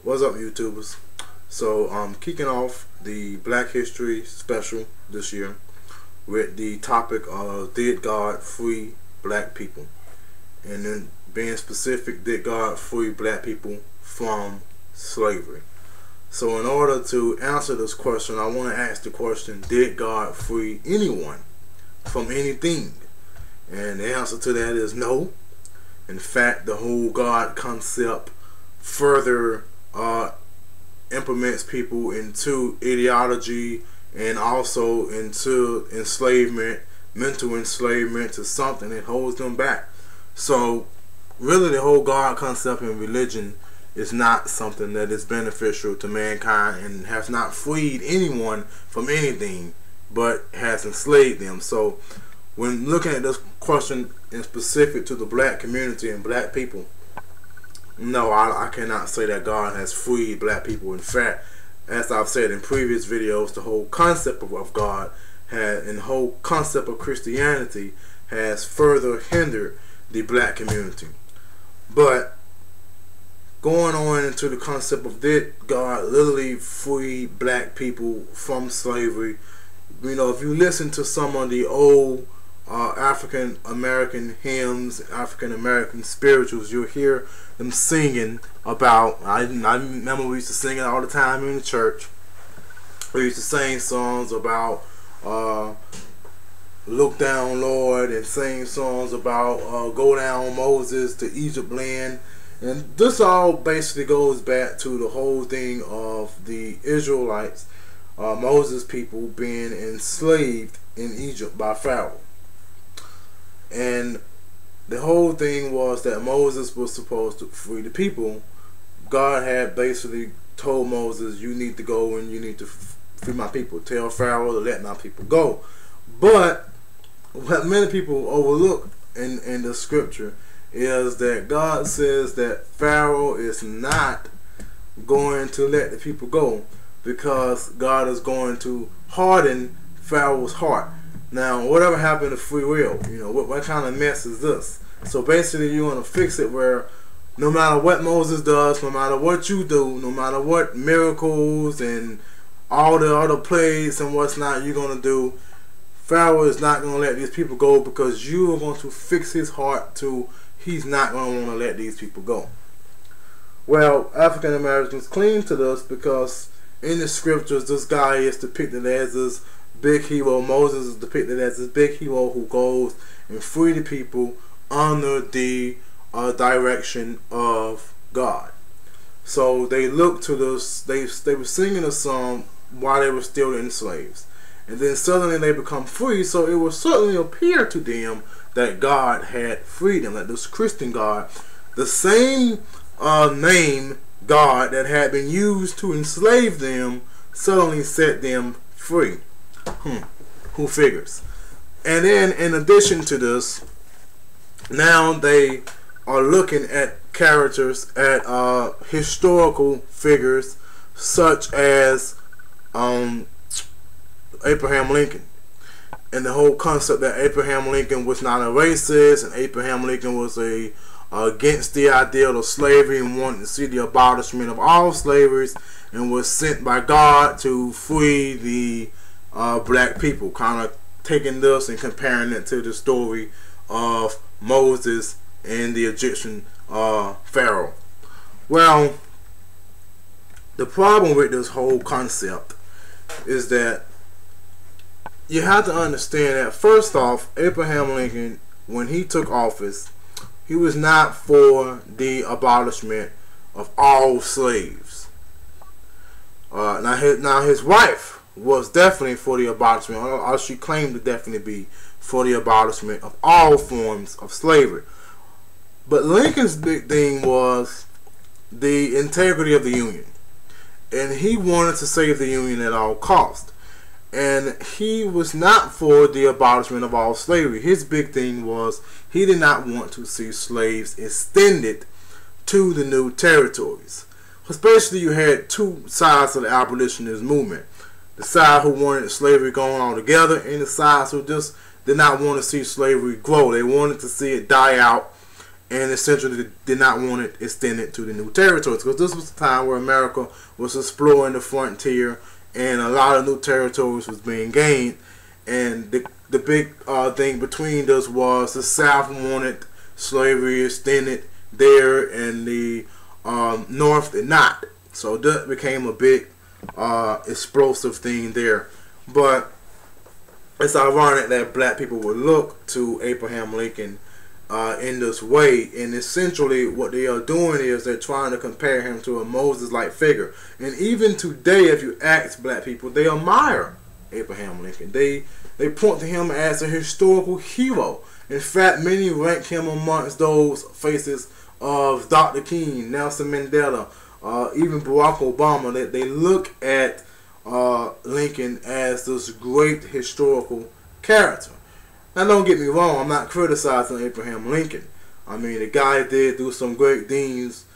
What's up, YouTubers? So I'm kicking off the Black History special this year with the topic of did God free black people? And then being specific, did God free black people from slavery? So in order to answer this question, I want to ask the question, did God free anyone from anything? And the answer to that is no. In fact, the whole God concept further implements people into ideology and also into enslavement, mental enslavement, to something that holds them back. So really the whole God concept in religion is not something that is beneficial to mankind and has not freed anyone from anything but has enslaved them. So when looking at this question in specific to the black community and black people, no, I cannot say that God has freed black people. In fact, as I've said in previous videos, the whole concept of God and the whole concept of Christianity has further hindered the black community. But going on into the concept of did God literally free black people from slavery, you know, if you listen to some of the old African American hymns, African American spirituals, you'll hear them singing about, I remember we used to sing it all the time in the church. We used to sing songs about look down Lord, and sing songs about go down Moses to Egypt land. And this all basically goes back to the whole thing of the Israelites, Moses' people being enslaved in Egypt by Pharaoh. And the whole thing was that Moses was supposed to free the people. God had basically told Moses, you need to go and you need to free my people. Tell Pharaoh to let my people go. But what many people overlook in the scripture is that God says that Pharaoh is not going to let the people go because God is going to harden Pharaoh's heart. Now, whatever happened to free will? You know, what kind of mess is this? So basically, you want to fix it where no matter what Moses does, no matter what you do, no matter what miracles and all the other plagues and what's not you're going to do, Pharaoh is not going to let these people go because you are going to fix his heart to he's not going to want to let these people go. Well, African Americans cling to this because in the scriptures, this guy is depicted as this big hero. Moses is depicted as this big hero who goes and free the people under the direction of God. So they look to this. They were singing a song while they were still enslaved, and then suddenly they become free. So it will certainly appear to them that God had freed them. That this Christian God, the same name God that had been used to enslave them, suddenly set them free. Who figures? And then in addition to this, now they are looking at characters, at historical figures such as Abraham Lincoln, and the whole concept that Abraham Lincoln was not a racist and Abraham Lincoln was against the ideal of slavery and wanted to see the abolishment of all slaveries and was sent by God to free the black people, kind of taking this and comparing it to the story of Moses and the Egyptian Pharaoh. Well, the problem with this whole concept is that you have to understand that first off, Abraham Lincoln, when he took office, he was not for the abolishment of all slaves. Now his wife was definitely for the abolishment, or she claimed to definitely be for the abolishment of all forms of slavery. But Lincoln's big thing was the integrity of the Union, and he wanted to save the Union at all costs. And he was not for the abolishment of all slavery. His big thing was he did not want to see slaves extended to the new territories. Especially you had two sides of the abolitionist movement. The side who wanted slavery going altogether, and the sides who just did not want to see slavery grow. They wanted to see it die out and essentially did not want it extended to the new territories, because this was the time where America was exploring the frontier and a lot of new territories was being gained. And the big thing between this was the South wanted slavery extended there, and the North did not. So that became a big explosive thing there. But it's ironic that black people would look to Abraham Lincoln in this way, and essentially what they are doing is they're trying to compare him to a Moses-like figure. And even today, if you ask black people, they admire Abraham Lincoln. They point to him as a historical hero. In fact, many rank him amongst those faces of Dr. King, Nelson Mandela, even Barack Obama. They look at Lincoln as this great historical character. Now, don't get me wrong, I'm not criticizing Abraham Lincoln. I mean, the guy did do some great things.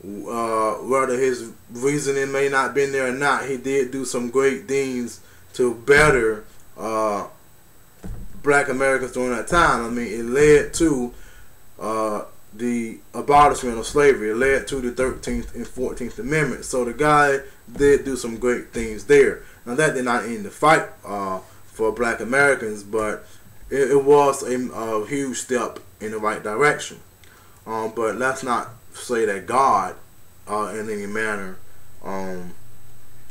Whether his reasoning may not been there or not, he did do some great things to better black Americans during that time. I mean, it led to the abolishment of slavery. It led to the 13th and 14th Amendment. So the guy did do some great things there. Now, that did not end the fight for black Americans, but it was a huge step in the right direction. But let's not say that God in any manner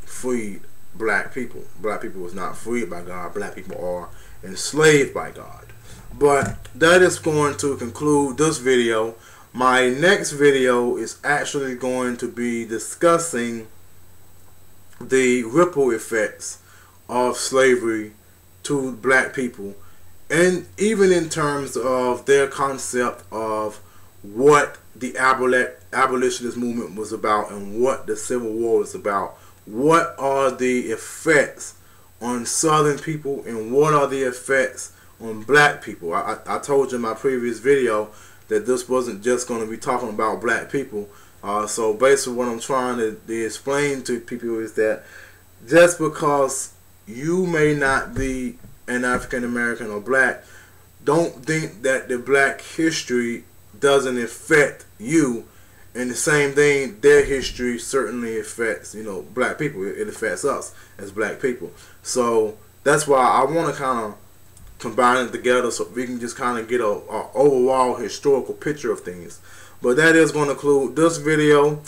freed black people. Black people was not freed by God. Black people are enslaved by God. But that is going to conclude this video. My next video is actually going to be discussing the ripple effects of slavery to black people, and even in terms of their concept of what the abolitionist movement was about and what the Civil War was about. What are the effects on Southern people, and what are the effects on black people? I told you in my previous video that this wasn't just going to be talking about black people. So basically what I'm trying to explain to people is that just because you may not be an African American or black, don't think that the black history doesn't affect you. And the same thing, their history certainly affects, black people. It affects us as black people. So that's why I want to kind of combine it together so we can just kind of get a overall historical picture of things. But that is going to conclude this video.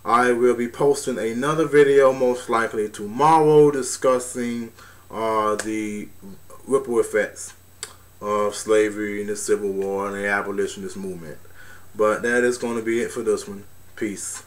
I will be posting another video most likely tomorrow discussing the ripple effects of slavery and the Civil War and the abolitionist movement. But that is going to be it for this one. Peace.